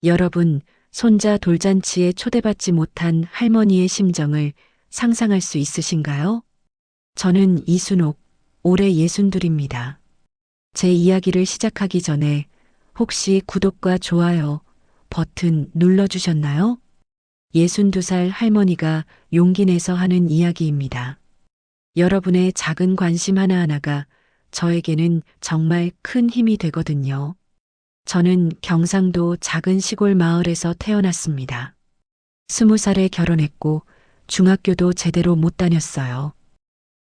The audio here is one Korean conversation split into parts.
여러분, 손자 돌잔치에 초대받지 못한 할머니의 심정을 상상할 수 있으신가요? 저는 이순옥, 올해 62입니다. 제 이야기를 시작하기 전에 혹시 구독과 좋아요 버튼 눌러주셨나요? 62살 할머니가 용기 내서 하는 이야기입니다. 여러분의 작은 관심 하나하나가 저에게는 정말 큰 힘이 되거든요. 저는 경상도 작은 시골 마을에서 태어났습니다. 20살에 결혼했고 중학교도 제대로 못 다녔어요.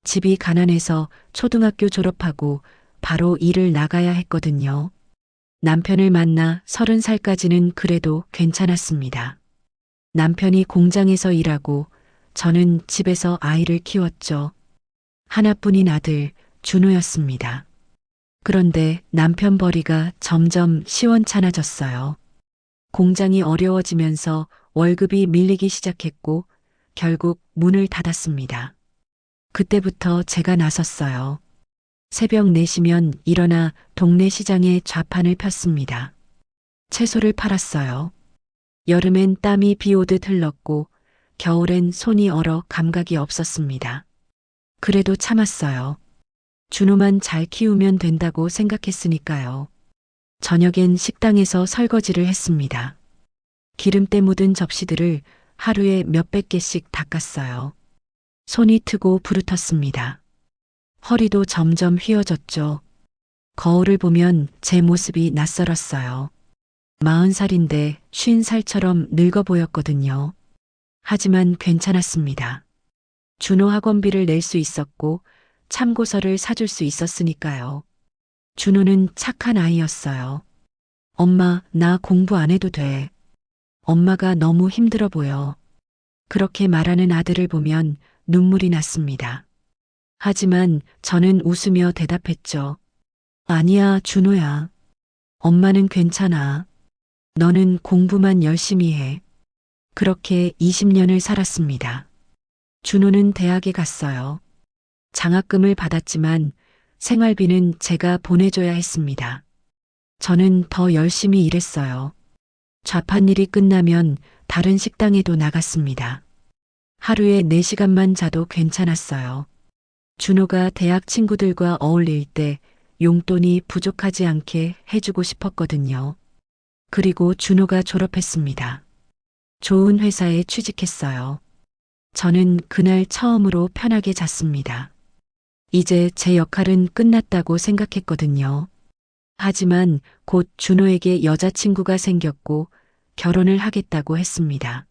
집이 가난해서 초등학교 졸업하고 바로 일을 나가야 했거든요. 남편을 만나 30살까지는 그래도 괜찮았습니다. 남편이 공장에서 일하고 저는 집에서 아이를 키웠죠. 하나뿐인 아들 준호였습니다. 그런데 남편 벌이가 점점 시원찮아졌어요. 공장이 어려워지면서 월급이 밀리기 시작했고 결국 문을 닫았습니다. 그때부터 제가 나섰어요. 새벽 4시면 일어나 동네 시장에 좌판을 폈습니다. 채소를 팔았어요. 여름엔 땀이 비 오듯 흘렀고 겨울엔 손이 얼어 감각이 없었습니다. 그래도 참았어요. 준호만 잘 키우면 된다고 생각했으니까요. 저녁엔 식당에서 설거지를 했습니다. 기름때 묻은 접시들을 하루에 몇백 개씩 닦았어요. 손이 트고 부르텄습니다. 허리도 점점 휘어졌죠. 거울을 보면 제 모습이 낯설었어요. 40살인데 50살처럼 늙어 보였거든요. 하지만 괜찮았습니다. 준호 학원비를 낼 수 있었고 참고서를 사줄 수 있었으니까요. 준호는 착한 아이였어요. 엄마, 나 공부 안 해도 돼. 엄마가 너무 힘들어 보여. 그렇게 말하는 아들을 보면 눈물이 났습니다. 하지만 저는 웃으며 대답했죠. 아니야, 준호야. 엄마는 괜찮아. 너는 공부만 열심히 해. 그렇게 20년을 살았습니다. 준호는 대학에 갔어요. 장학금을 받았지만 생활비는 제가 보내줘야 했습니다. 저는 더 열심히 일했어요. 좌판 일이 끝나면 다른 식당에도 나갔습니다. 하루에 4시간만 자도 괜찮았어요. 준호가 대학 친구들과 어울릴 때 용돈이 부족하지 않게 해주고 싶었거든요. 그리고 준호가 졸업했습니다. 좋은 회사에 취직했어요. 저는 그날 처음으로 편하게 잤습니다. 이제 제 역할은 끝났다고 생각했거든요. 하지만 곧 준호에게 여자친구가 생겼고 결혼을 하겠다고 했습니다.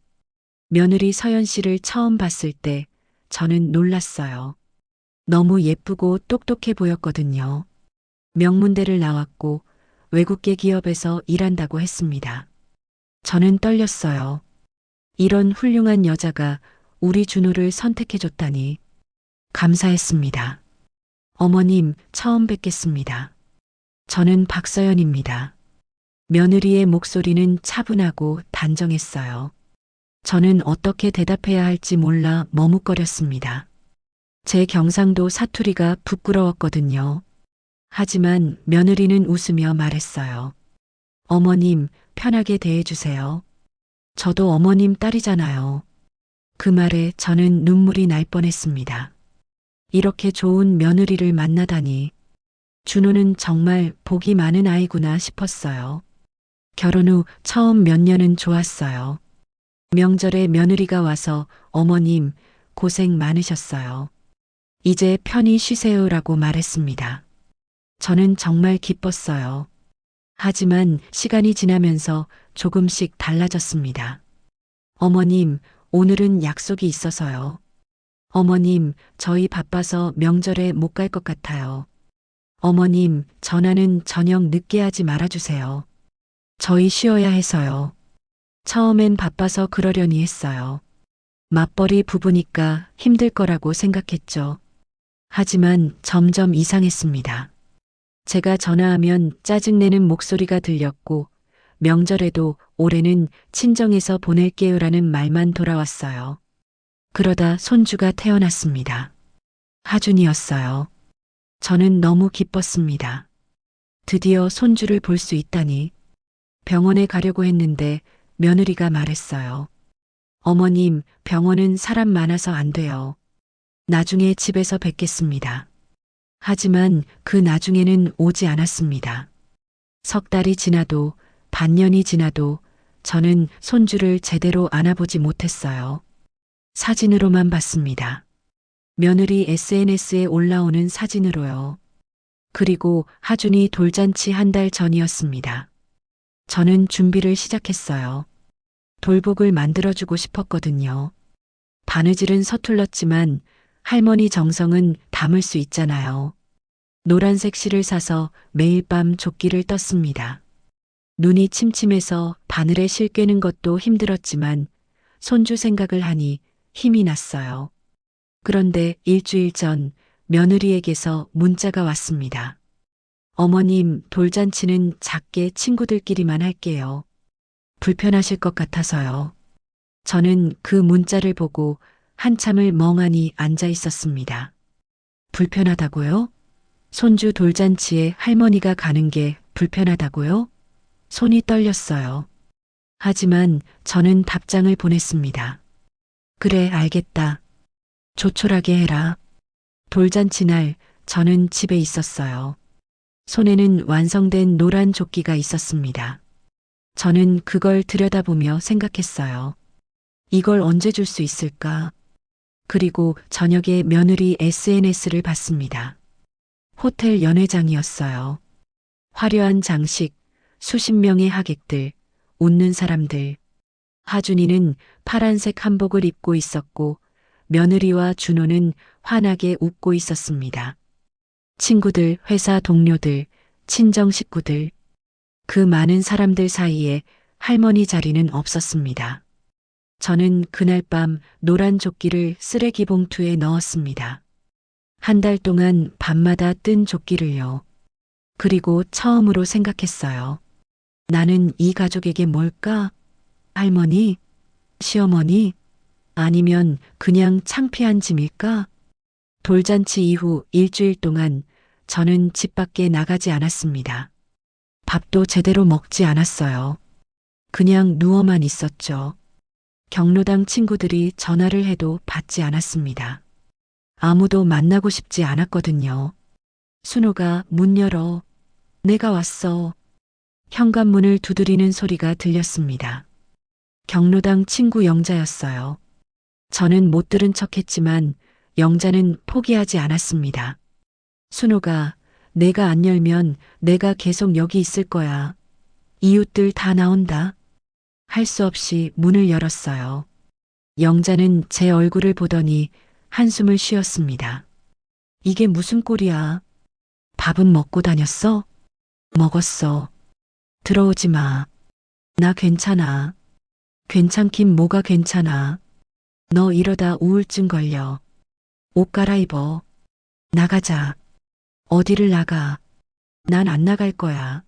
며느리 서연 씨를 처음 봤을 때 저는 놀랐어요. 너무 예쁘고 똑똑해 보였거든요. 명문대를 나왔고 외국계 기업에서 일한다고 했습니다. 저는 떨렸어요. 이런 훌륭한 여자가 우리 준호를 선택해줬다니 감사했습니다. 어머님, 처음 뵙겠습니다. 저는 박서연입니다. 며느리의 목소리는 차분하고 단정했어요. 저는 어떻게 대답해야 할지 몰라 머뭇거렸습니다. 제 경상도 사투리가 부끄러웠거든요. 하지만 며느리는 웃으며 말했어요. 어머님, 편하게 대해주세요. 저도 어머님 딸이잖아요. 그 말에 저는 눈물이 날 뻔했습니다. 이렇게 좋은 며느리를 만나다니. 준호는 정말 복이 많은 아이구나 싶었어요. 결혼 후 처음 몇 년은 좋았어요. 명절에 며느리가 와서 어머님 고생 많으셨어요. 이제 편히 쉬세요라고 말했습니다. 저는 정말 기뻤어요. 하지만 시간이 지나면서 조금씩 달라졌습니다. 어머님, 오늘은 약속이 있어서요. 어머님, 저희 바빠서 명절에 못 갈 것 같아요. 어머님, 전화는 저녁 늦게 하지 말아주세요. 저희 쉬어야 해서요. 처음엔 바빠서 그러려니 했어요. 맞벌이 부부니까 힘들 거라고 생각했죠. 하지만 점점 이상했습니다. 제가 전화하면 짜증내는 목소리가 들렸고 명절에도 올해는 친정에서 보낼게요라는 말만 돌아왔어요. 그러다 손주가 태어났습니다. 하준이었어요. 저는 너무 기뻤습니다. 드디어 손주를 볼 수 있다니. 병원에 가려고 했는데 며느리가 말했어요. 어머님, 병원은 사람 많아서 안 돼요. 나중에 집에서 뵙겠습니다. 하지만 그 나중에는 오지 않았습니다. 석 달이 지나도 반년이 지나도 저는 손주를 제대로 안아보지 못했어요. 사진으로만 봤습니다. 며느리 SNS에 올라오는 사진으로요. 그리고 하준이 돌잔치 한 달 전이었습니다. 저는 준비를 시작했어요. 돌복을 만들어주고 싶었거든요. 바느질은 서툴렀지만 할머니 정성은 담을 수 있잖아요. 노란색 실을 사서 매일 밤 조끼를 떴습니다. 눈이 침침해서 바늘에 실 꿰는 것도 힘들었지만 손주 생각을 하니 힘이 났어요. 그런데 일주일 전 며느리에게서 문자가 왔습니다. 어머님, 돌잔치는 작게 친구들끼리만 할게요. 불편하실 것 같아서요. 저는 그 문자를 보고 한참을 멍하니 앉아 있었습니다. 불편하다고요? 손주 돌잔치에 할머니가 가는 게 불편하다고요? 손이 떨렸어요. 하지만 저는 답장을 보냈습니다. 그래, 알겠다. 조촐하게 해라. 돌잔치 날 저는 집에 있었어요. 손에는 완성된 노란 조끼가 있었습니다. 저는 그걸 들여다보며 생각했어요. 이걸 언제 줄 수 있을까? 그리고 저녁에 며느리 SNS를 봤습니다. 호텔 연회장이었어요. 화려한 장식, 수십 명의 하객들, 웃는 사람들. 하준이는 파란색 한복을 입고 있었고 며느리와 준호는 환하게 웃고 있었습니다. 친구들, 회사 동료들, 친정 식구들. 그 많은 사람들 사이에 할머니 자리는 없었습니다. 저는 그날 밤 노란 조끼를 쓰레기 봉투에 넣었습니다. 한 달 동안 밤마다 뜬 조끼를요. 그리고 처음으로 생각했어요. 나는 이 가족에게 뭘까? 할머니? 시어머니? 아니면 그냥 창피한 짐일까? 돌잔치 이후 일주일 동안 저는 집 밖에 나가지 않았습니다. 밥도 제대로 먹지 않았어요. 그냥 누워만 있었죠. 경로당 친구들이 전화를 해도 받지 않았습니다. 아무도 만나고 싶지 않았거든요. 순호가 문 열어. 내가 왔어. 현관문을 두드리는 소리가 들렸습니다. 경로당 친구 영자였어요. 저는 못 들은 척했지만 영자는 포기하지 않았습니다. 순호가 내가 안 열면 내가 계속 여기 있을 거야. 이웃들 다 나온다. 할 수 없이 문을 열었어요. 영자는 제 얼굴을 보더니 한숨을 쉬었습니다. 이게 무슨 꼴이야? 밥은 먹고 다녔어? 먹었어. 들어오지 마. 나 괜찮아. 괜찮긴 뭐가 괜찮아. 너 이러다 우울증 걸려. 옷 갈아입어. 나가자. 어디를 나가. 난 안 나갈 거야.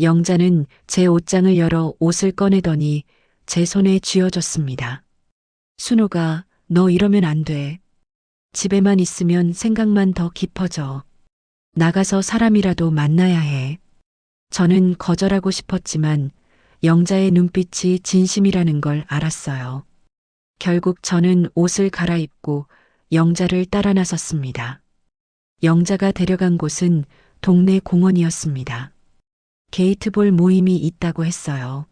영자는 제 옷장을 열어 옷을 꺼내더니 제 손에 쥐어줬습니다. 순호가 너 이러면 안 돼. 집에만 있으면 생각만 더 깊어져. 나가서 사람이라도 만나야 해. 저는 거절하고 싶었지만 영자의 눈빛이 진심이라는 걸 알았어요. 결국 저는 옷을 갈아입고 영자를 따라 나섰습니다. 영자가 데려간 곳은 동네 공원이었습니다. 게이트볼 모임이 있다고 했어요.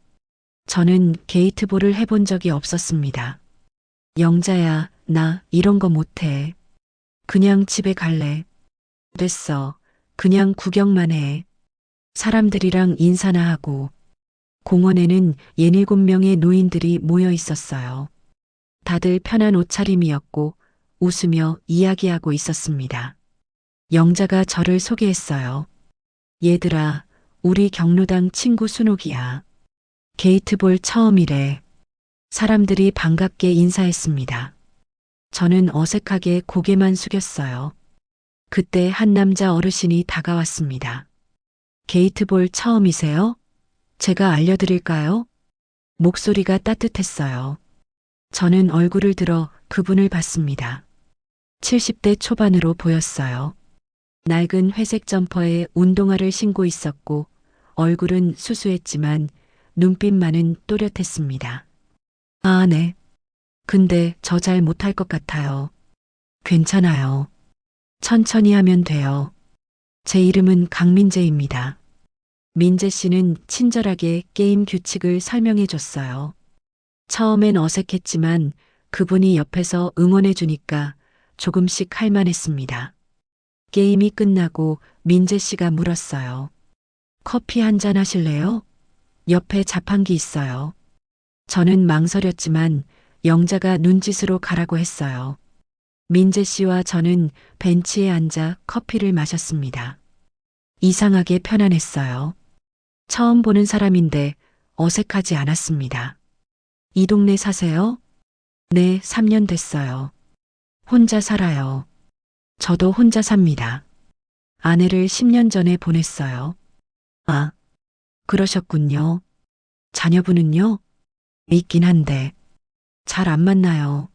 저는 게이트볼을 해본 적이 없었습니다. 영자야, 나 이런 거 못해. 그냥 집에 갈래. 됐어. 그냥 구경만 해. 사람들이랑 인사나 하고. 공원에는 67명의 노인들이 모여 있었어요. 다들 편한 옷차림이었고 웃으며 이야기하고 있었습니다. 영자가 저를 소개했어요. 얘들아, 우리 경로당 친구 순옥이야. 게이트볼 처음이래. 사람들이 반갑게 인사했습니다. 저는 어색하게 고개만 숙였어요. 그때 한 남자 어르신이 다가왔습니다. 게이트볼 처음이세요? 제가 알려드릴까요? 목소리가 따뜻했어요. 저는 얼굴을 들어 그분을 봤습니다. 70대 초반으로 보였어요. 낡은 회색 점퍼에 운동화를 신고 있었고 얼굴은 수수했지만 눈빛만은 또렷했습니다. 아, 네. 근데 저 잘 못할 것 같아요. 괜찮아요. 천천히 하면 돼요. 제 이름은 강민재입니다. 민재 씨는 친절하게 게임 규칙을 설명해 줬어요. 처음엔 어색했지만 그분이 옆에서 응원해 주니까 조금씩 할만했습니다. 게임이 끝나고 민재 씨가 물었어요. 커피 한 잔 하실래요? 옆에 자판기 있어요. 저는 망설였지만 영자가 눈짓으로 가라고 했어요. 민재 씨와 저는 벤치에 앉아 커피를 마셨습니다. 이상하게 편안했어요. 처음 보는 사람인데 어색하지 않았습니다. 이 동네 사세요? 네, 3년 됐어요. 혼자 살아요. 저도 혼자 삽니다. 아내를 10년 전에 보냈어요. 아, 그러셨군요. 자녀분은요? 있긴 한데 잘 안 만나요.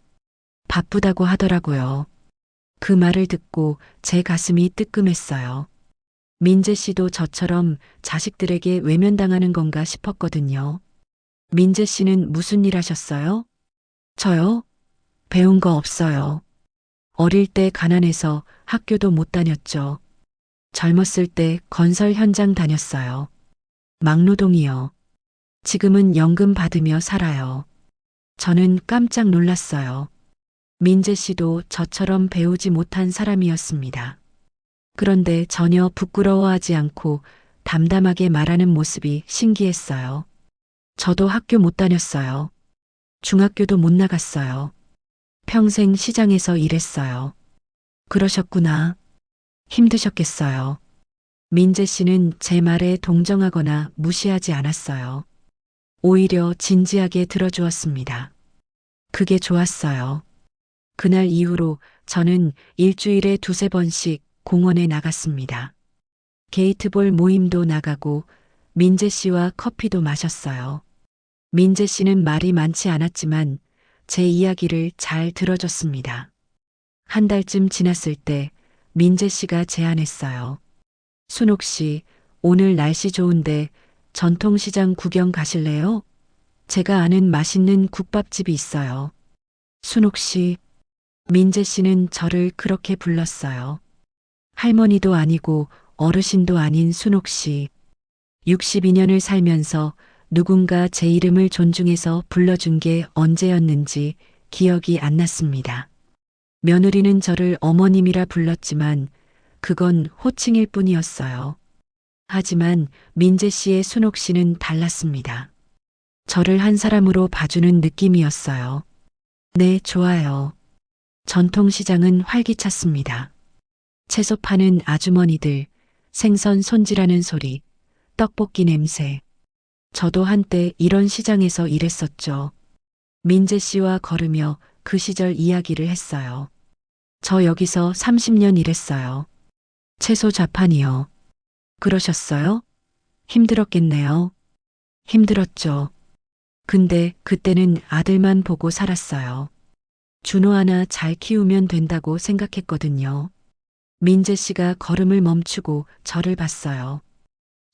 바쁘다고 하더라고요. 그 말을 듣고 제 가슴이 뜨끔했어요. 민재 씨도 저처럼 자식들에게 외면당하는 건가 싶었거든요. 민재 씨는 무슨 일 하셨어요? 저요? 배운 거 없어요. 어릴 때 가난해서 학교도 못 다녔죠. 젊었을 때 건설 현장 다녔어요. 막노동이요. 지금은 연금 받으며 살아요. 저는 깜짝 놀랐어요. 민재 씨도 저처럼 배우지 못한 사람이었습니다. 그런데 전혀 부끄러워하지 않고 담담하게 말하는 모습이 신기했어요. 저도 학교 못 다녔어요. 중학교도 못 나갔어요. 평생 시장에서 일했어요. 그러셨구나. 힘드셨겠어요. 민재 씨는 제 말에 동정하거나 무시하지 않았어요. 오히려 진지하게 들어주었습니다. 그게 좋았어요. 그날 이후로 저는 일주일에 두세 번씩 공원에 나갔습니다. 게이트볼 모임도 나가고 민재 씨와 커피도 마셨어요. 민재 씨는 말이 많지 않았지만 제 이야기를 잘 들어줬습니다. 한 달쯤 지났을 때 민재 씨가 제안했어요. 순옥 씨, 오늘 날씨 좋은데 전통시장 구경 가실래요? 제가 아는 맛있는 국밥집이 있어요. 순옥 씨, 민재 씨는 저를 그렇게 불렀어요. 할머니도 아니고 어르신도 아닌 순옥 씨. 62년을 살면서 누군가 제 이름을 존중해서 불러준 게 언제였는지 기억이 안 났습니다. 며느리는 저를 어머님이라 불렀지만 그건 호칭일 뿐이었어요. 하지만 민재 씨의 순옥 씨는 달랐습니다. 저를 한 사람으로 봐주는 느낌이었어요. 네, 좋아요. 전통시장은 활기찼습니다. 채소 파는 아주머니들, 생선 손질하는 소리, 떡볶이 냄새. 저도 한때 이런 시장에서 일했었죠. 민재 씨와 걸으며 그 시절 이야기를 했어요. 저 여기서 30년 일했어요. 채소 자판이요. 그러셨어요? 힘들었겠네요. 힘들었죠. 근데 그때는 아들만 보고 살았어요. 준호 하나 잘 키우면 된다고 생각했거든요. 민재 씨가 걸음을 멈추고 저를 봤어요.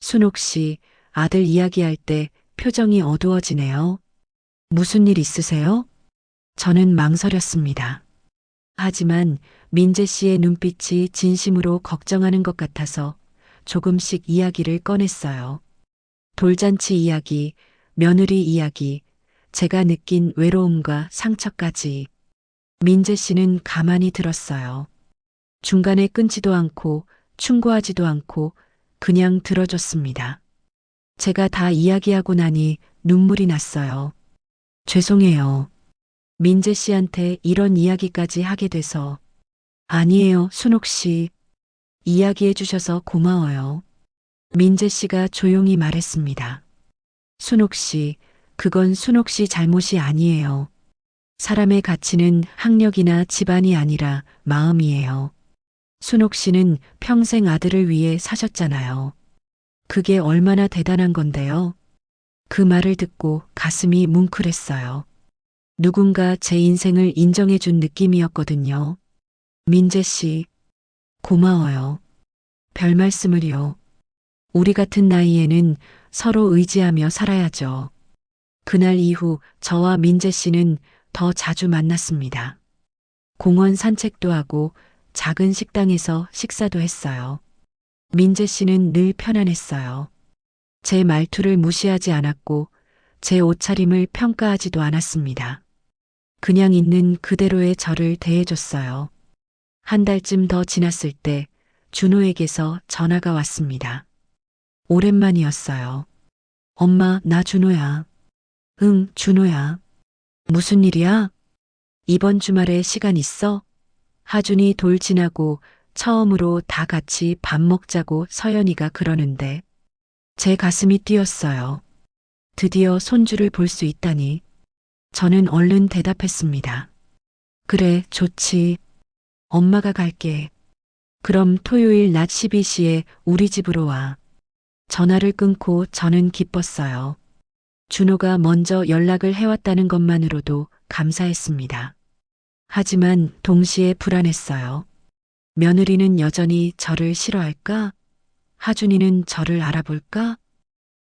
순옥 씨, 아들 이야기할 때 표정이 어두워지네요. 무슨 일 있으세요? 저는 망설였습니다. 하지만 민재 씨의 눈빛이 진심으로 걱정하는 것 같아서 조금씩 이야기를 꺼냈어요. 돌잔치 이야기, 며느리 이야기, 제가 느낀 외로움과 상처까지. 민재 씨는 가만히 들었어요. 중간에 끊지도 않고 충고하지도 않고 그냥 들어줬습니다. 제가 다 이야기하고 나니 눈물이 났어요. 죄송해요. 민재 씨한테 이런 이야기까지 하게 돼서. 아니에요, 순옥 씨. 이야기해 주셔서 고마워요. 민재 씨가 조용히 말했습니다. 순옥 씨, 그건 순옥 씨 잘못이 아니에요. 사람의 가치는 학력이나 집안이 아니라 마음이에요. 순옥 씨는 평생 아들을 위해 사셨잖아요. 그게 얼마나 대단한 건데요. 그 말을 듣고 가슴이 뭉클했어요. 누군가 제 인생을 인정해 준 느낌이었거든요. 민재 씨, 고마워요. 별 말씀을요. 우리 같은 나이에는 서로 의지하며 살아야죠. 그날 이후 저와 민재 씨는 더 자주 만났습니다. 공원 산책도 하고 작은 식당에서 식사도 했어요. 민재 씨는 늘 편안했어요. 제 말투를 무시하지 않았고 제 옷차림을 평가하지도 않았습니다. 그냥 있는 그대로의 저를 대해줬어요. 한 달쯤 더 지났을 때 준호에게서 전화가 왔습니다. 오랜만이었어요. 엄마, 나 준호야. 응, 준호야. 무슨 일이야? 이번 주말에 시간 있어? 하준이 돌 지나고 처음으로 다 같이 밥 먹자고 서연이가 그러는데 제 가슴이 뛰었어요. 드디어 손주를 볼 수 있다니. 저는 얼른 대답했습니다. 그래, 좋지. 엄마가 갈게. 그럼 토요일 낮 12시에 우리 집으로 와. 전화를 끊고 저는 기뻤어요. 준호가 먼저 연락을 해왔다는 것만으로도 감사했습니다. 하지만 동시에 불안했어요. 며느리는 여전히 저를 싫어할까? 하준이는 저를 알아볼까?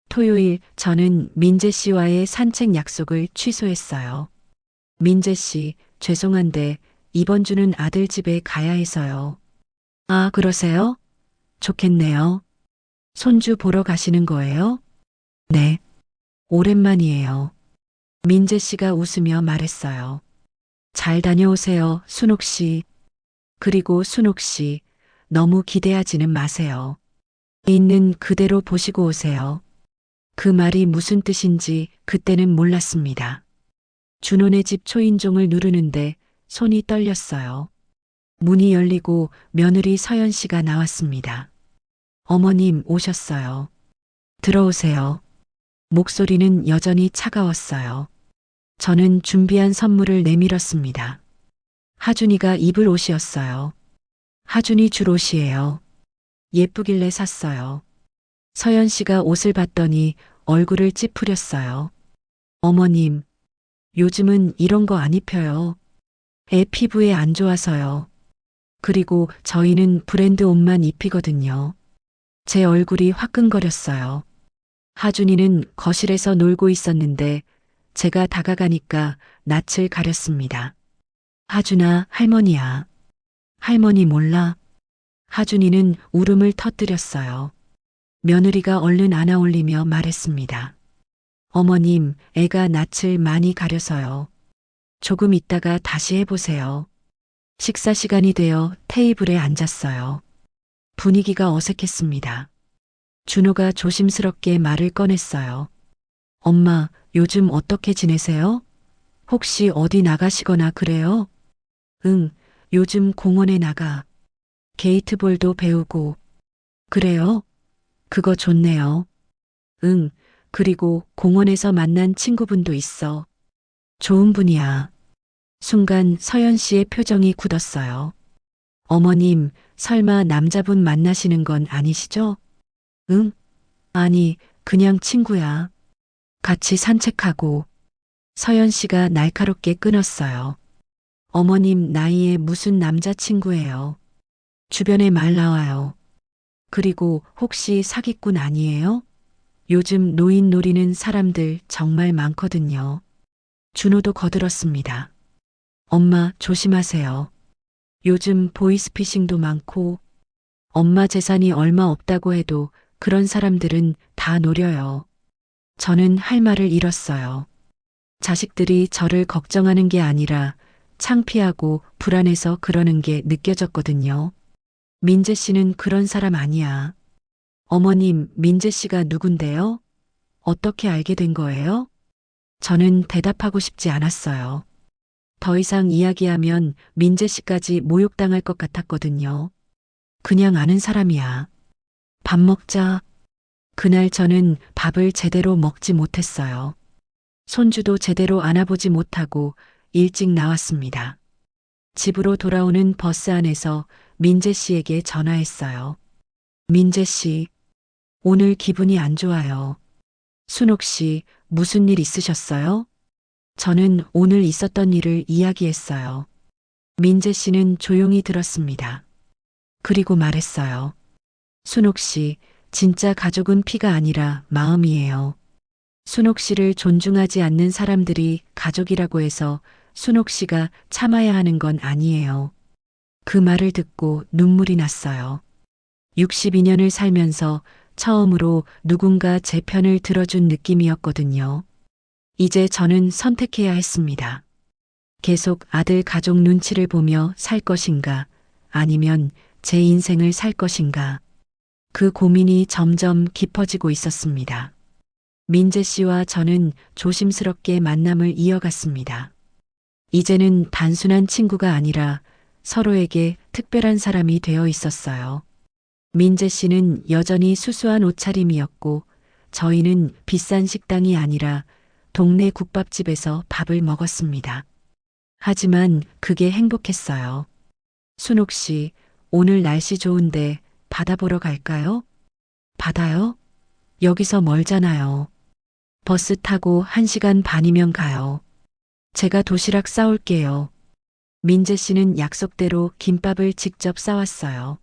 토요일 저는 민재 씨와의 산책 약속을 취소했어요. 민재 씨, 죄송한데 이번 주는 아들 집에 가야 해서요. 아, 그러세요? 좋겠네요. 손주 보러 가시는 거예요? 네. 오랜만이에요. 민재 씨가 웃으며 말했어요. 잘 다녀오세요, 순옥 씨. 그리고 순옥 씨, 너무 기대하지는 마세요. 있는 그대로 보시고 오세요. 그 말이 무슨 뜻인지 그때는 몰랐습니다. 준호네 집 초인종을 누르는데 손이 떨렸어요. 문이 열리고 며느리 서연 씨가 나왔습니다. 어머님 오셨어요. 들어오세요. 목소리는 여전히 차가웠어요. 저는 준비한 선물을 내밀었습니다. 하준이가 입을 옷이었어요. 하준이 줄 옷이에요. 예쁘길래 샀어요. 서연 씨가 옷을 봤더니 얼굴을 찌푸렸어요. 어머님, 요즘은 이런 거 안 입혀요. 애 피부에 안 좋아서요. 그리고 저희는 브랜드 옷만 입히거든요. 제 얼굴이 화끈거렸어요. 하준이는 거실에서 놀고 있었는데 제가 다가가니까 낯을 가렸습니다. 하준아, 할머니야. 할머니 몰라? 하준이는 울음을 터뜨렸어요. 며느리가 얼른 안아올리며 말했습니다. 어머님, 애가 낯을 많이 가려서요. 조금 있다가 다시 해보세요. 식사 시간이 되어 테이블에 앉았어요. 분위기가 어색했습니다. 준호가 조심스럽게 말을 꺼냈어요. 엄마, 요즘 어떻게 지내세요? 혹시 어디 나가시거나 그래요? 응, 요즘 공원에 나가. 게이트볼도 배우고. 그래요? 그거 좋네요. 응, 그리고 공원에서 만난 친구분도 있어. 좋은 분이야. 순간 서연 씨의 표정이 굳었어요. 어머님, 설마 남자분 만나시는 건 아니시죠? 응? 아니, 그냥 친구야. 같이 산책하고. 서연 씨가 날카롭게 끊었어요. 어머님 나이에 무슨 남자친구예요. 주변에 말 나와요. 그리고 혹시 사기꾼 아니에요? 요즘 노인 노리는 사람들 정말 많거든요. 준호도 거들었습니다. 엄마 조심하세요. 요즘 보이스피싱도 많고 엄마 재산이 얼마 없다고 해도 그런 사람들은 다 노려요. 저는 할 말을 잃었어요. 자식들이 저를 걱정하는 게 아니라 창피하고 불안해서 그러는 게 느껴졌거든요. 민재 씨는 그런 사람 아니야. 어머님, 민재 씨가 누군데요? 어떻게 알게 된 거예요? 저는 대답하고 싶지 않았어요. 더 이상 이야기하면 민재 씨까지 모욕당할 것 같았거든요. 그냥 아는 사람이야. 밥 먹자. 그날 저는 밥을 제대로 먹지 못했어요. 손주도 제대로 안아보지 못하고 일찍 나왔습니다. 집으로 돌아오는 버스 안에서 민재 씨에게 전화했어요. 민재 씨, 오늘 기분이 안 좋아요. 순옥 씨, 무슨 일 있으셨어요? 저는 오늘 있었던 일을 이야기했어요. 민재 씨는 조용히 들었습니다. 그리고 말했어요. 순옥 씨, 진짜 가족은 피가 아니라 마음이에요. 순옥 씨를 존중하지 않는 사람들이 가족이라고 해서 순옥 씨가 참아야 하는 건 아니에요. 그 말을 듣고 눈물이 났어요. 62년을 살면서 처음으로 누군가 제 편을 들어준 느낌이었거든요. 이제 저는 선택해야 했습니다. 계속 아들 가족 눈치를 보며 살 것인가, 아니면 제 인생을 살 것인가. 그 고민이 점점 깊어지고 있었습니다. 민재 씨와 저는 조심스럽게 만남을 이어갔습니다. 이제는 단순한 친구가 아니라 서로에게 특별한 사람이 되어 있었어요. 민재 씨는 여전히 수수한 옷차림이었고 저희는 비싼 식당이 아니라 동네 국밥집에서 밥을 먹었습니다. 하지만 그게 행복했어요. 순옥 씨, 오늘 날씨 좋은데 바다 보러 갈까요? 바다요? 여기서 멀잖아요. 버스 타고 1시간 반이면 가요. 제가 도시락 싸올게요. 민재 씨는 약속대로 김밥을 직접 싸왔어요.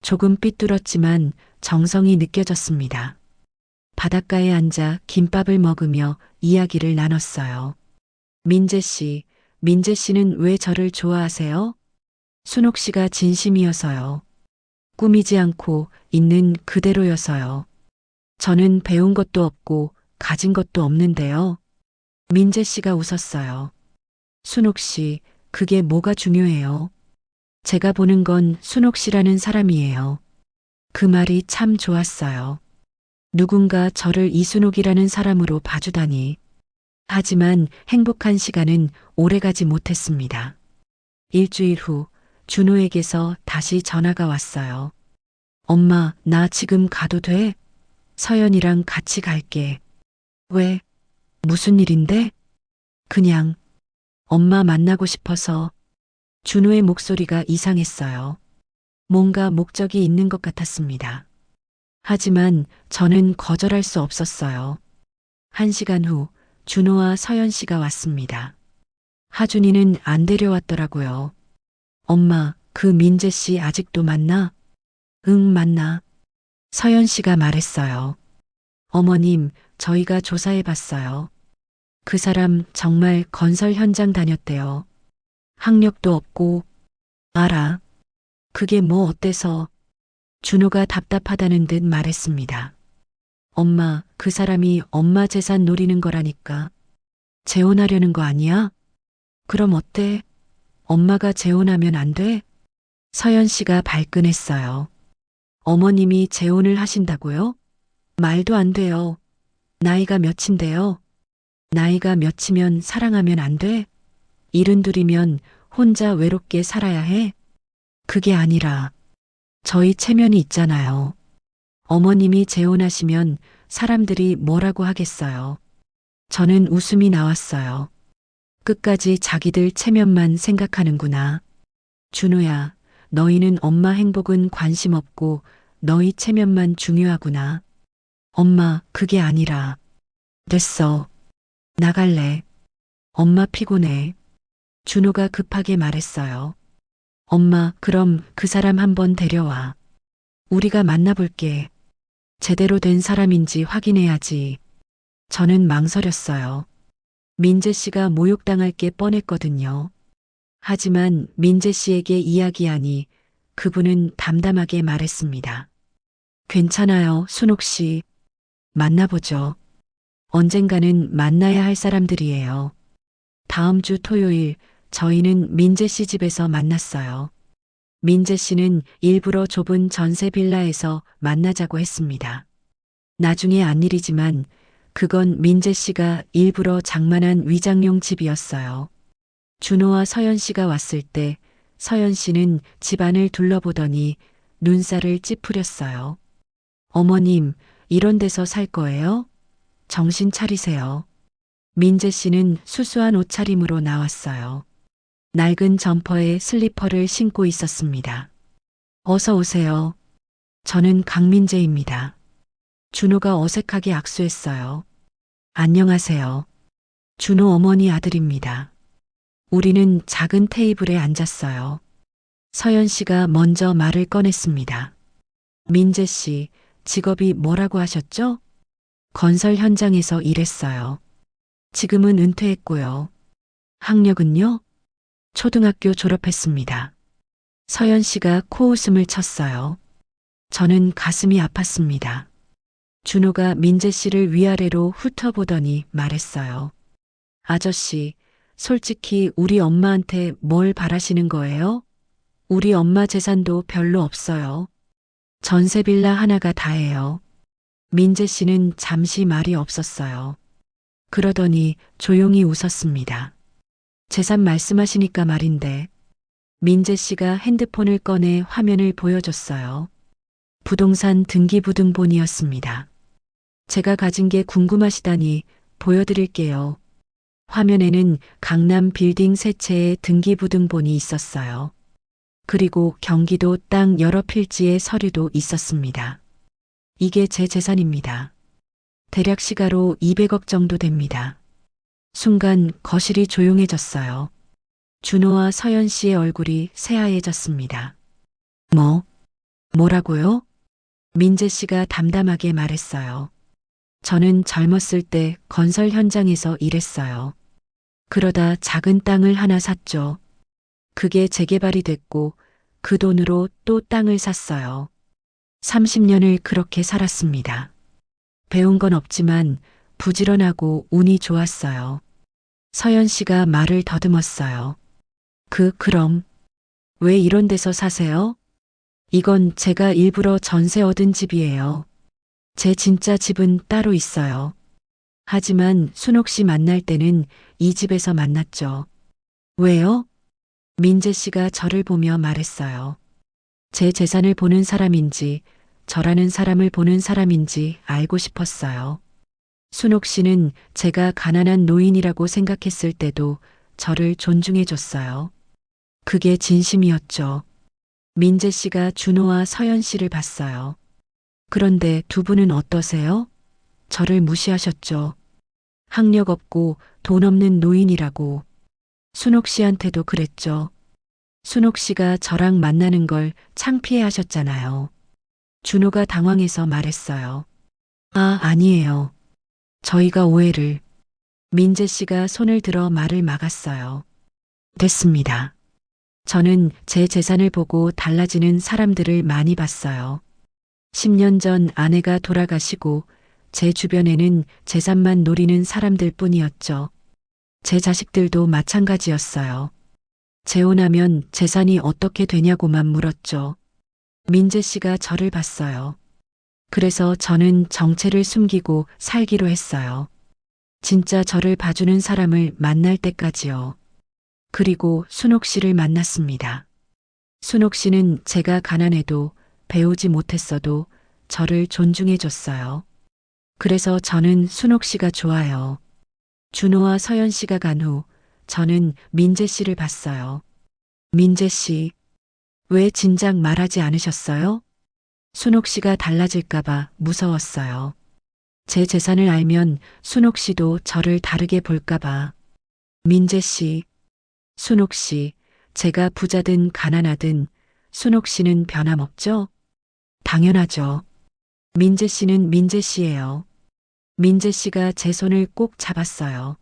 조금 삐뚤었지만 정성이 느껴졌습니다. 바닷가에 앉아 김밥을 먹으며 이야기를 나눴어요. 민재 씨는 왜 저를 좋아하세요? 순옥 씨가 진심이어서요. 꾸미지 않고 있는 그대로여서요. 저는 배운 것도 없고 가진 것도 없는데요. 민재 씨가 웃었어요. 순옥 씨, 그게 뭐가 중요해요? 제가 보는 건 순옥 씨라는 사람이에요. 그 말이 참 좋았어요. 누군가 저를 이순옥이라는 사람으로 봐주다니. 하지만 행복한 시간은 오래가지 못했습니다. 일주일 후 준호에게서 다시 전화가 왔어요. 엄마, 나 지금 가도 돼? 서연이랑 같이 갈게. 왜? 무슨 일인데? 그냥 엄마 만나고 싶어서. 준호의 목소리가 이상했어요. 뭔가 목적이 있는 것 같았습니다. 하지만 저는 거절할 수 없었어요. 1시간 후 준호와 서연 씨가 왔습니다. 하준이는 안 데려왔더라고요. 엄마, 그 민재 씨 아직도 만나? 응, 만나. 서연 씨가 말했어요. 어머님, 저희가 조사해 봤어요. 그 사람 정말 건설 현장 다녔대요. 학력도 없고. 알아. 그게 뭐 어때서? 준호가 답답하다는 듯 말했습니다. 엄마, 그 사람이 엄마 재산 노리는 거라니까. 재혼하려는 거 아니야? 그럼 어때? 엄마가 재혼하면 안 돼? 서연 씨가 발끈했어요. 어머님이 재혼을 하신다고요? 말도 안 돼요. 나이가 몇인데요? 나이가 몇이면 사랑하면 안 돼? 72이면 혼자 외롭게 살아야 해? 그게 아니라 저희 체면이 있잖아요. 어머님이 재혼하시면 사람들이 뭐라고 하겠어요. 저는 웃음이 나왔어요. 끝까지 자기들 체면만 생각하는구나. 준호야, 너희는 엄마 행복은 관심 없고 너희 체면만 중요하구나. 엄마, 그게 아니라. 됐어. 나갈래. 엄마 피곤해. 준호가 급하게 말했어요. 엄마, 그럼 그 사람 한번 데려와. 우리가 만나볼게. 제대로 된 사람인지 확인해야지. 저는 망설였어요. 민재 씨가 모욕당할 게 뻔했거든요. 하지만 민재 씨에게 이야기하니 그분은 담담하게 말했습니다. 괜찮아요, 순옥 씨. 만나보죠. 언젠가는 만나야 할 사람들이에요. 다음 주 토요일 저희는 민재 씨 집에서 만났어요. 민재 씨는 일부러 좁은 전세 빌라에서 만나자고 했습니다. 나중에 안 일이지만 그건 민재 씨가 일부러 장만한 위장용 집이었어요. 준호와 서연 씨가 왔을 때 서연 씨는 집안을 둘러보더니 눈살을 찌푸렸어요. 어머님, 이런 데서 살 거예요? 정신 차리세요. 민재 씨는 수수한 옷차림으로 나왔어요. 낡은 점퍼에 슬리퍼를 신고 있었습니다. 어서 오세요. 저는 강민재입니다. 준호가 어색하게 악수했어요. 안녕하세요. 준호 어머니 아들입니다. 우리는 작은 테이블에 앉았어요. 서연 씨가 먼저 말을 꺼냈습니다. 민재 씨, 직업이 뭐라고 하셨죠? 건설 현장에서 일했어요. 지금은 은퇴했고요. 학력은요? 초등학교 졸업했습니다. 서연 씨가 코웃음을 쳤어요. 저는 가슴이 아팠습니다. 준호가 민재 씨를 위아래로 훑어보더니 말했어요. 아저씨, 솔직히 우리 엄마한테 뭘 바라시는 거예요? 우리 엄마 재산도 별로 없어요. 전세 빌라 하나가 다예요. 민재 씨는 잠시 말이 없었어요. 그러더니 조용히 웃었습니다. 재산 말씀하시니까 말인데, 민재 씨가 핸드폰을 꺼내 화면을 보여줬어요. 부동산 등기부등본이었습니다. 제가 가진 게 궁금하시다니 보여드릴게요. 화면에는 강남 빌딩 세 채의 등기부등본이 있었어요. 그리고 경기도 땅 여러 필지의 서류도 있었습니다. 이게 제 재산입니다. 대략 시가로 200억 정도 됩니다. 순간 거실이 조용해졌어요. 준호와 서연 씨의 얼굴이 새하얘졌습니다. 뭐라고요? 민재 씨가 담담하게 말했어요. 저는 젊었을 때 건설 현장에서 일했어요. 그러다 작은 땅을 하나 샀죠. 그게 재개발이 됐고 그 돈으로 또 땅을 샀어요. 30년을 그렇게 살았습니다. 배운 건 없지만 부지런하고 운이 좋았어요. 서연 씨가 말을 더듬었어요. 그럼 왜 이런 데서 사세요? 이건 제가 일부러 전세 얻은 집이에요. 제 진짜 집은 따로 있어요. 하지만 순옥 씨 만날 때는 이 집에서 만났죠. 왜요? 민재 씨가 저를 보며 말했어요. 제 재산을 보는 사람인지 저라는 사람을 보는 사람인지 알고 싶었어요. 순옥 씨는 제가 가난한 노인이라고 생각했을 때도 저를 존중해 줬어요. 그게 진심이었죠. 민재 씨가 준호와 서연 씨를 봤어요. 그런데 두 분은 어떠세요? 저를 무시하셨죠. 학력 없고 돈 없는 노인이라고. 순옥 씨한테도 그랬죠. 순옥 씨가 저랑 만나는 걸 창피해 하셨잖아요. 준호가 당황해서 말했어요. 아니에요. 저희가 오해를. 민재 씨가 손을 들어 말을 막았어요. 됐습니다. 저는 제 재산을 보고 달라지는 사람들을 많이 봤어요. 10년 전 아내가 돌아가시고 제 주변에는 재산만 노리는 사람들 뿐이었죠. 제 자식들도 마찬가지였어요. 재혼하면 재산이 어떻게 되냐고만 물었죠. 민재 씨가 저를 봤어요. 그래서 저는 정체를 숨기고 살기로 했어요. 진짜 저를 봐주는 사람을 만날 때까지요. 그리고 순옥 씨를 만났습니다. 순옥 씨는 제가 가난해도 배우지 못했어도 저를 존중해 줬어요. 그래서 저는 순옥 씨가 좋아요. 준호와 서연 씨가 간 후 저는 민재 씨를 봤어요. 민재 씨, 왜 진작 말하지 않으셨어요? 순옥 씨가 달라질까봐 무서웠어요. 제 재산을 알면 순옥 씨도 저를 다르게 볼까봐. 민재 씨, 순옥 씨, 제가 부자든 가난하든 순옥 씨는 변함없죠? 당연하죠. 민재 씨는 민재 씨예요. 민재 씨가 제 손을 꼭 잡았어요.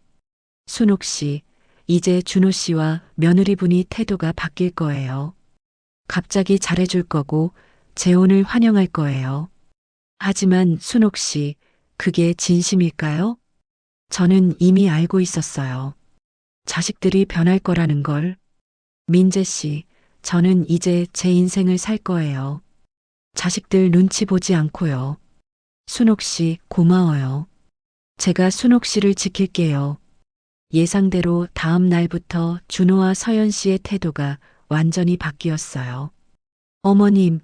순옥 씨, 이제 준호 씨와 며느리분이 태도가 바뀔 거예요. 갑자기 잘해줄 거고 재혼을 환영할 거예요. 하지만 순옥 씨, 그게 진심일까요? 저는 이미 알고 있었어요. 자식들이 변할 거라는 걸. 민재 씨, 저는 이제 제 인생을 살 거예요. 자식들 눈치 보지 않고요. 순옥 씨, 고마워요. 제가 순옥 씨를 지킬게요. 예상대로 다음 날부터 준호와 서연 씨의 태도가 완전히 바뀌었어요. 어머님,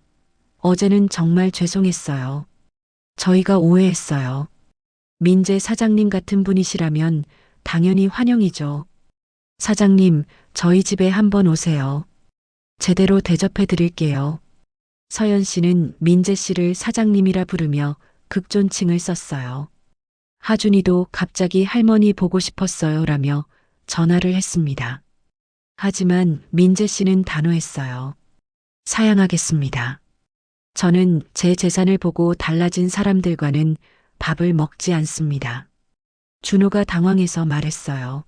어제는 정말 죄송했어요. 저희가 오해했어요. 민재 사장님 같은 분이시라면 당연히 환영이죠. 사장님, 저희 집에 한번 오세요. 제대로 대접해 드릴게요. 서연 씨는 민재 씨를 사장님이라 부르며 극존칭을 썼어요. 하준이도 갑자기 할머니 보고 싶었어요 라며 전화를 했습니다. 하지만 민재 씨는 단호했어요. 사양하겠습니다. 저는 제 재산을 보고 달라진 사람들과는 밥을 먹지 않습니다. 준호가 당황해서 말했어요.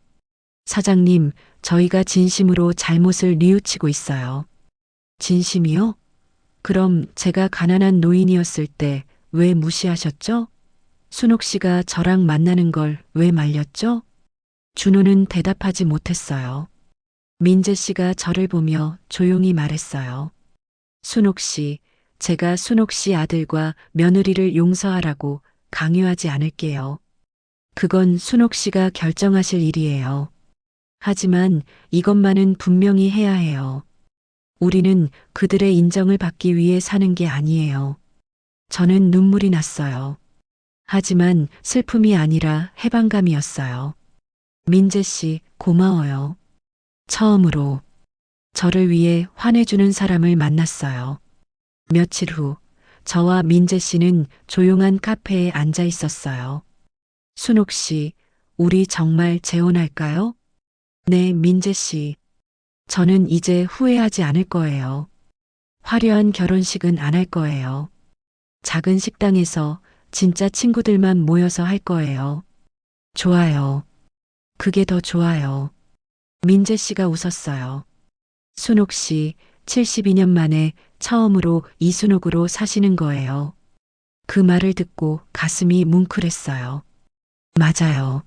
사장님, 저희가 진심으로 잘못을 뉘우치고 있어요. 진심이요? 그럼 제가 가난한 노인이었을 때 왜 무시하셨죠? 순옥 씨가 저랑 만나는 걸 왜 말렸죠? 준호는 대답하지 못했어요. 민재 씨가 저를 보며 조용히 말했어요. 순옥 씨, 제가 순옥 씨 아들과 며느리를 용서하라고 강요하지 않을게요. 그건 순옥 씨가 결정하실 일이에요. 하지만 이것만은 분명히 해야 해요. 우리는 그들의 인정을 받기 위해 사는 게 아니에요. 저는 눈물이 났어요. 하지만 슬픔이 아니라 해방감이었어요. 민재 씨, 고마워요. 처음으로 저를 위해 화내주는 사람을 만났어요. 며칠 후, 저와 민재 씨는 조용한 카페에 앉아 있었어요. 순옥 씨, 우리 정말 재혼할까요? 네, 민재 씨. 저는 이제 후회하지 않을 거예요. 화려한 결혼식은 안 할 거예요. 작은 식당에서 진짜 친구들만 모여서 할 거예요. 좋아요. 그게 더 좋아요. 민재 씨가 웃었어요. 순옥 씨, 72년 만에 처음으로 이순옥으로 사시는 거예요. 그 말을 듣고 가슴이 뭉클했어요. 맞아요.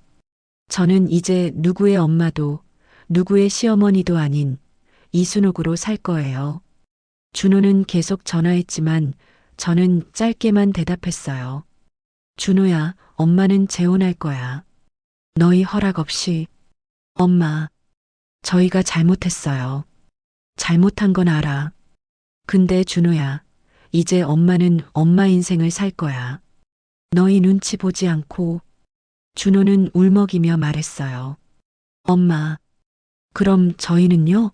저는 이제 누구의 엄마도 누구의 시어머니도 아닌 이순옥으로 살 거예요. 준호는 계속 전화했지만 저는 짧게만 대답했어요. 준호야, 엄마는 재혼할 거야. 너희 허락 없이. 엄마, 저희가 잘못했어요. 잘못한 건 알아. 근데 준호야, 이제 엄마는 엄마 인생을 살 거야. 너희 눈치 보지 않고. 준호는 울먹이며 말했어요. 엄마, 그럼 저희는요?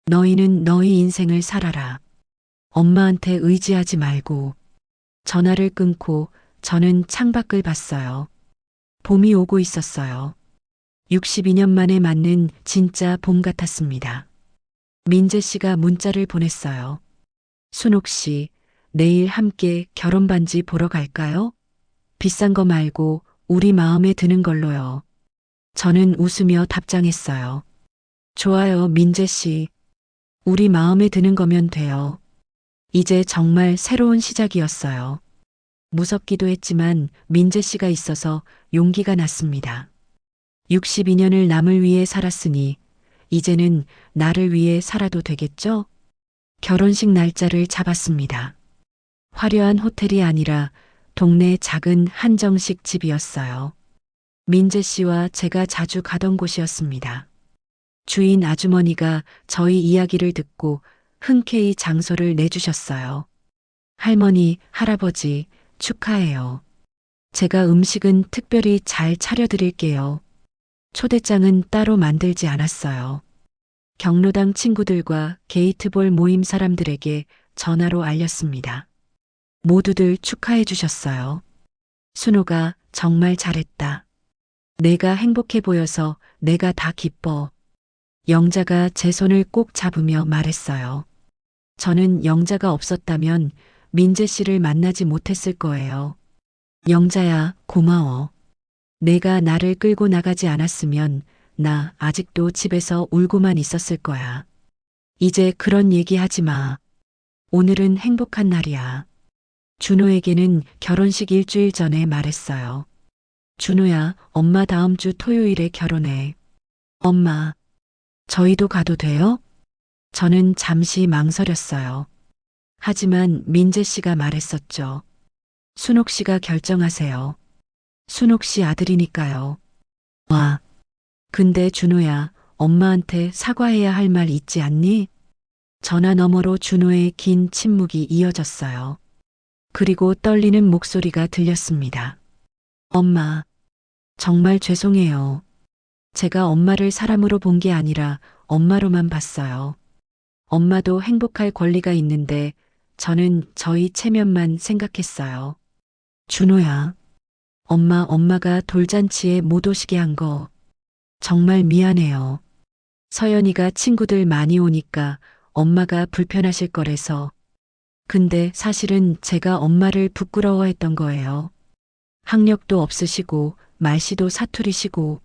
너희는 너희 인생을 살아라. 엄마한테 의지하지 말고. 전화를 끊고 저는 창밖을 봤어요. 봄이 오고 있었어요. 62년 만에 맞는 진짜 봄 같았습니다. 민재 씨가 문자를 보냈어요. 순옥 씨, 내일 함께 결혼 반지 보러 갈까요? 비싼 거 말고 우리 마음에 드는 걸로요. 저는 웃으며 답장했어요. 좋아요, 민재 씨. 우리 마음에 드는 거면 돼요. 이제 정말 새로운 시작이었어요. 무섭기도 했지만 민재 씨가 있어서 용기가 났습니다. 62년을 남을 위해 살았으니 이제는 나를 위해 살아도 되겠죠? 결혼식 날짜를 잡았습니다. 화려한 호텔이 아니라 동네 작은 한정식 집이었어요. 민재 씨와 제가 자주 가던 곳이었습니다. 주인 아주머니가 저희 이야기를 듣고 흔쾌히 장소를 내주셨어요. 할머니, 할아버지, 축하해요. 제가 음식은 특별히 잘 차려드릴게요. 초대장은 따로 만들지 않았어요. 경로당 친구들과 게이트볼 모임 사람들에게 전화로 알렸습니다. 모두들 축하해 주셨어요. 순호가 정말 잘했다. 내가 행복해 보여서 내가 다 기뻐. 영자가 제 손을 꼭 잡으며 말했어요. 저는 영자가 없었다면 민재 씨를 만나지 못했을 거예요. 영자야, 고마워. 내가 나를 끌고 나가지 않았으면 나 아직도 집에서 울고만 있었을 거야. 이제 그런 얘기 하지 마. 오늘은 행복한 날이야. 준호에게는 결혼식 일주일 전에 말했어요. 준호야, 엄마 다음 주 토요일에 결혼해. 엄마, 저희도 가도 돼요? 저는 잠시 망설였어요. 하지만 민재 씨가 말했었죠. 순옥 씨가 결정하세요. 순옥 씨 아들이니까요. 와, 근데 준호야, 엄마한테 사과해야 할 말 있지 않니? 전화 너머로 준호의 긴 침묵이 이어졌어요. 그리고 떨리는 목소리가 들렸습니다. 엄마, 정말 죄송해요. 제가 엄마를 사람으로 본 게 아니라 엄마로만 봤어요. 엄마도 행복할 권리가 있는데 저는 저희 체면만 생각했어요. 준호야, 엄마가 돌잔치에 못 오시게 한 거 정말 미안해요. 서연이가 친구들 많이 오니까 엄마가 불편하실 거래서 근데 사실은 제가 엄마를 부끄러워했던 거예요. 학력도 없으시고 말씨도 사투리시고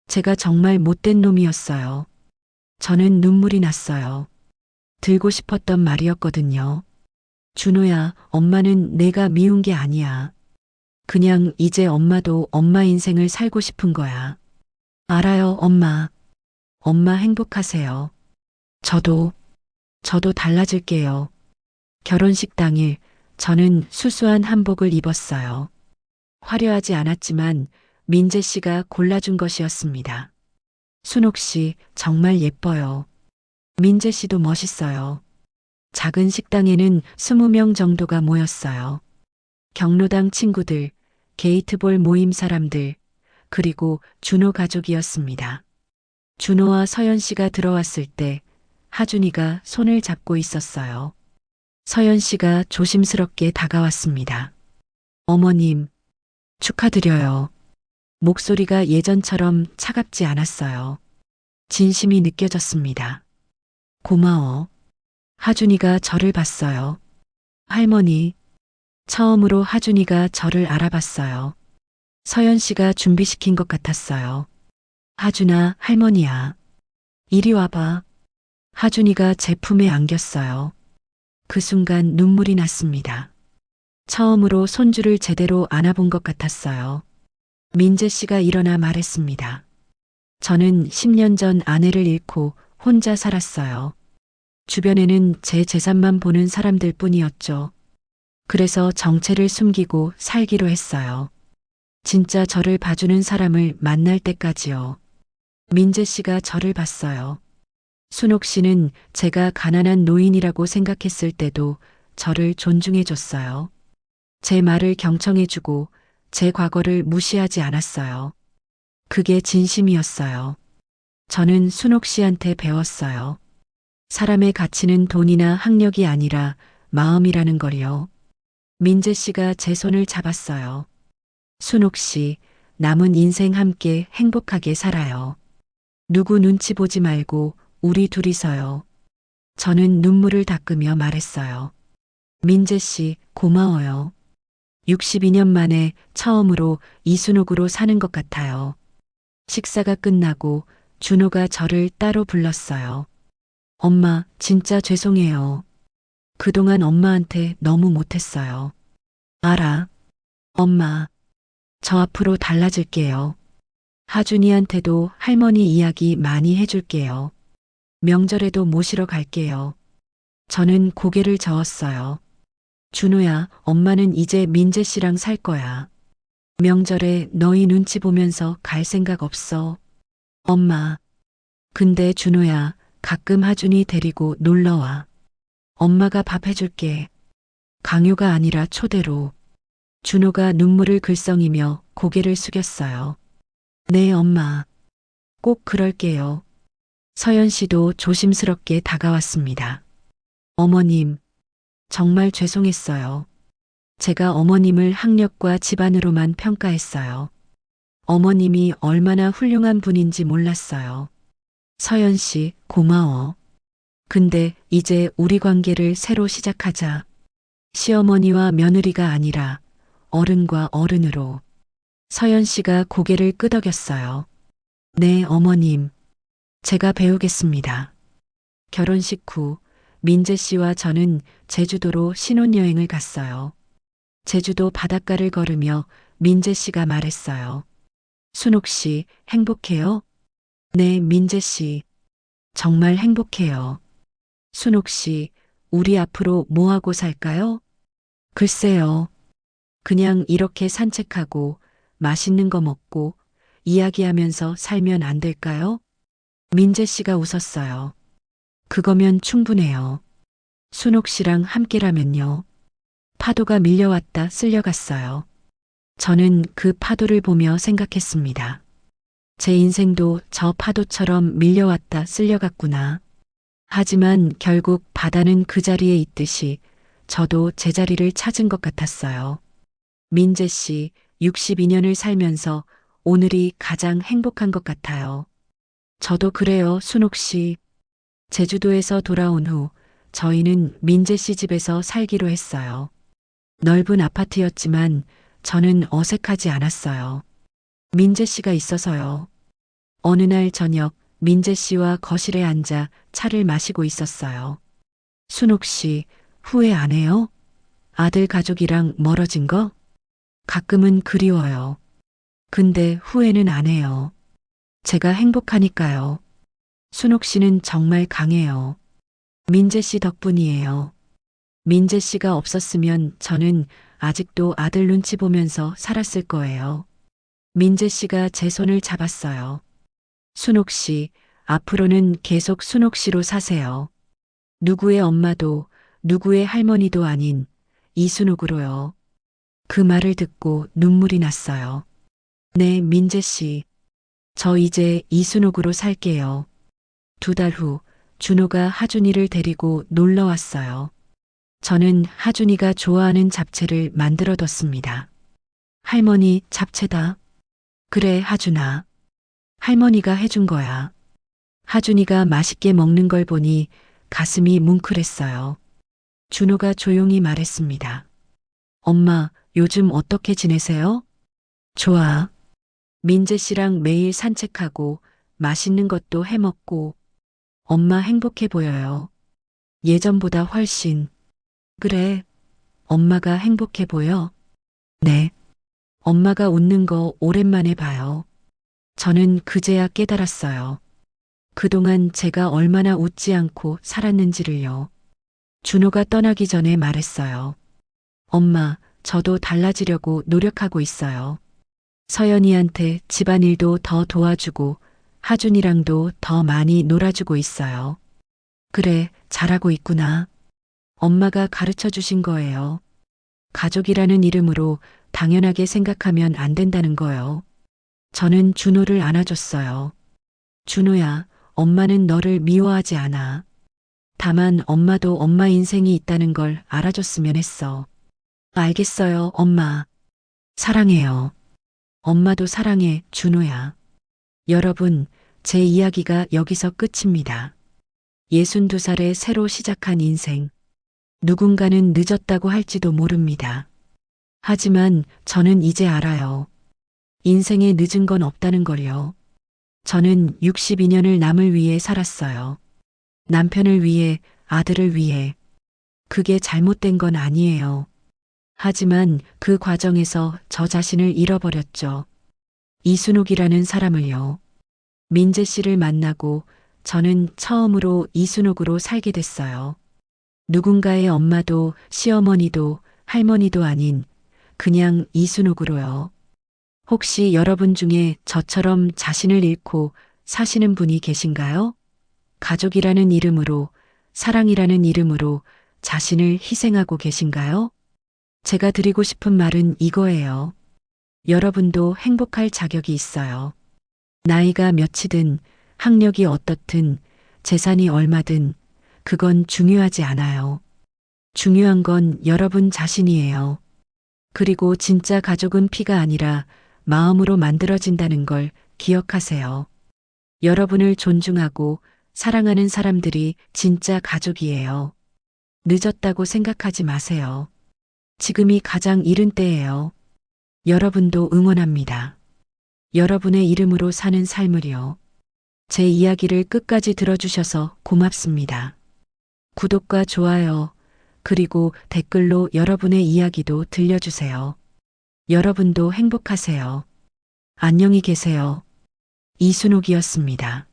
제가 정말 못된 놈이었어요. 저는 눈물이 났어요. 들고 싶었던 말이었거든요. 준호야, 엄마는 내가 미운 게 아니야. 그냥 이제 엄마도 엄마 인생을 살고 싶은 거야. 알아요, 엄마. 엄마 행복하세요. 저도 달라질게요. 결혼식 당일 저는 수수한 한복을 입었어요. 화려하지 않았지만 민재 씨가 골라준 것이었습니다. 순옥 씨 정말 예뻐요. 민재 씨도 멋있어요. 작은 식당에는 20명 정도가 모였어요. 경로당 친구들, 게이트볼 모임 사람들, 그리고 준호 가족이었습니다. 준호와 서연 씨가 들어왔을 때 하준이가 손을 잡고 있었어요. 서연 씨가 조심스럽게 다가왔습니다. 어머님, 축하드려요. 목소리가 예전처럼 차갑지 않았어요. 진심이 느껴졌습니다. 고마워. 하준이가 저를 봤어요. 할머니. 처음으로 하준이가 저를 알아봤어요. 서연 씨가 준비시킨 것 같았어요. 하준아, 할머니야. 이리 와봐. 하준이가 제 품에 안겼어요. 그 순간 눈물이 났습니다. 처음으로 손주를 제대로 안아본 것 같았어요. 민재 씨가 일어나 말했습니다. 저는 10년 전 아내를 잃고 혼자 살았어요. 주변에는 제 재산만 보는 사람들 뿐이었죠. 그래서 정체를 숨기고 살기로 했어요. 진짜 저를 봐주는 사람을 만날 때까지요. 민재 씨가 저를 봤어요. 순옥 씨는 제가 가난한 노인이라고 생각했을 때도 저를 존중해 줬어요. 제 말을 경청해 주고 제 과거를 무시하지 않았어요. 그게 진심이었어요. 저는 순옥 씨한테 배웠어요. 사람의 가치는 돈이나 학력이 아니라 마음이라는 걸요. 민재 씨가 제 손을 잡았어요. 순옥 씨, 남은 인생 함께 행복하게 살아요. 누구 눈치 보지 말고 우리 둘이서요. 저는 눈물을 닦으며 말했어요. 민재 씨, 고마워요. 62년 만에 처음으로 이순옥으로 사는 것 같아요. 식사가 끝나고 준호가 저를 따로 불렀어요. 엄마, 진짜 죄송해요. 그동안 엄마한테 너무 못했어요. 알아. 엄마, 저 앞으로 달라질게요. 하준이한테도 할머니 이야기 많이 해줄게요. 명절에도 모시러 갈게요. 저는 고개를 저었어요. 준호야, 엄마는 이제 민재 씨랑 살 거야. 명절에 너희 눈치 보면서 갈 생각 없어. 엄마. 근데 준호야, 가끔 하준이 데리고 놀러와. 엄마가 밥 해줄게. 강요가 아니라 초대로. 준호가 눈물을 글썽이며 고개를 숙였어요. 네, 엄마. 꼭 그럴게요. 서연 씨도 조심스럽게 다가왔습니다. 어머님, 정말 죄송했어요. 제가 어머님을 학력과 집안으로만 평가했어요. 어머님이 얼마나 훌륭한 분인지 몰랐어요. 서연 씨, 고마워. 근데 이제 우리 관계를 새로 시작하자. 시어머니와 며느리가 아니라 어른과 어른으로. 서연 씨가 고개를 끄덕였어요. 네, 어머님. 제가 배우겠습니다. 결혼식 후 민재 씨와 저는 제주도로 신혼여행을 갔어요. 제주도 바닷가를 걸으며 민재 씨가 말했어요. 순옥 씨, 행복해요? 네, 민재 씨. 정말 행복해요. 순옥 씨, 우리 앞으로 뭐 하고 살까요? 글쎄요. 그냥 이렇게 산책하고 맛있는 거 먹고 이야기하면서 살면 안 될까요? 민재 씨가 웃었어요. 그거면 충분해요. 순옥 씨랑 함께라면요. 파도가 밀려왔다 쓸려갔어요. 저는 그 파도를 보며 생각했습니다. 제 인생도 저 파도처럼 밀려왔다 쓸려갔구나. 하지만 결국 바다는 그 자리에 있듯이 저도 제 자리를 찾은 것 같았어요. 민재 씨, 62년을 살면서 오늘이 가장 행복한 것 같아요. 저도 그래요, 순옥 씨. 제주도에서 돌아온 후 저희는 민재 씨 집에서 살기로 했어요. 넓은 아파트였지만 저는 어색하지 않았어요. 민재 씨가 있어서요. 어느 날 저녁 민재 씨와 거실에 앉아 차를 마시고 있었어요. 순옥 씨, 후회 안 해요? 아들 가족이랑 멀어진 거? 가끔은 그리워요. 근데 후회는 안 해요. 제가 행복하니까요. 순옥 씨는 정말 강해요. 민재 씨 덕분이에요. 민재 씨가 없었으면 저는 아직도 아들 눈치 보면서 살았을 거예요. 민재 씨가 제 손을 잡았어요. 순옥 씨, 앞으로는 계속 순옥 씨로 사세요. 누구의 엄마도 누구의 할머니도 아닌 이순옥으로요. 그 말을 듣고 눈물이 났어요. 네, 민재 씨. 저 이제 이순옥으로 살게요. 2달 후 준호가 하준이를 데리고 놀러 왔어요. 저는 하준이가 좋아하는 잡채를 만들어뒀습니다. 할머니, 잡채다. 그래, 하준아. 할머니가 해준 거야. 하준이가 맛있게 먹는 걸 보니 가슴이 뭉클했어요. 준호가 조용히 말했습니다. 엄마, 요즘 어떻게 지내세요? 좋아. 민재 씨랑 매일 산책하고 맛있는 것도 해먹고 엄마 행복해 보여요. 예전보다 훨씬. 그래. 엄마가 행복해 보여? 네. 엄마가 웃는 거 오랜만에 봐요. 저는 그제야 깨달았어요. 그동안 제가 얼마나 웃지 않고 살았는지를요. 준호가 떠나기 전에 말했어요. 엄마, 저도 달라지려고 노력하고 있어요. 서연이한테 집안일도 더 도와주고 하준이랑도 더 많이 놀아주고 있어요. 그래, 잘하고 있구나. 엄마가 가르쳐 주신 거예요. 가족이라는 이름으로 당연하게 생각하면 안 된다는 거요. 저는 준호를 안아줬어요. 준호야, 엄마는 너를 미워하지 않아. 다만 엄마도 엄마 인생이 있다는 걸 알아줬으면 했어. 알겠어요, 엄마. 사랑해요. 엄마도 사랑해, 준호야. 여러분, 제 이야기가 여기서 끝입니다. 62살에 새로 시작한 인생. 누군가는 늦었다고 할지도 모릅니다. 하지만 저는 이제 알아요. 인생에 늦은 건 없다는 걸요. 저는 62년을 남을 위해 살았어요. 남편을 위해, 아들을 위해. 그게 잘못된 건 아니에요. 하지만 그 과정에서 저 자신을 잃어버렸죠. 이순옥이라는 사람을요. 민재 씨를 만나고 저는 처음으로 이순옥으로 살게 됐어요. 누군가의 엄마도 시어머니도 할머니도 아닌 그냥 이순옥으로요. 혹시 여러분 중에 저처럼 자신을 잃고 사시는 분이 계신가요? 가족이라는 이름으로, 사랑이라는 이름으로 자신을 희생하고 계신가요? 제가 드리고 싶은 말은 이거예요. 여러분도 행복할 자격이 있어요. 나이가 몇이든, 학력이 어떻든, 재산이 얼마든, 그건 중요하지 않아요. 중요한 건 여러분 자신이에요. 그리고 진짜 가족은 피가 아니라 마음으로 만들어진다는 걸 기억하세요. 여러분을 존중하고 사랑하는 사람들이 진짜 가족이에요. 늦었다고 생각하지 마세요. 지금이 가장 이른 때예요. 여러분도 응원합니다. 여러분의 이름으로 사는 삶을요. 제 이야기를 끝까지 들어주셔서 고맙습니다. 구독과 좋아요, 그리고 댓글로 여러분의 이야기도 들려주세요. 여러분도 행복하세요. 안녕히 계세요. 이순옥이었습니다.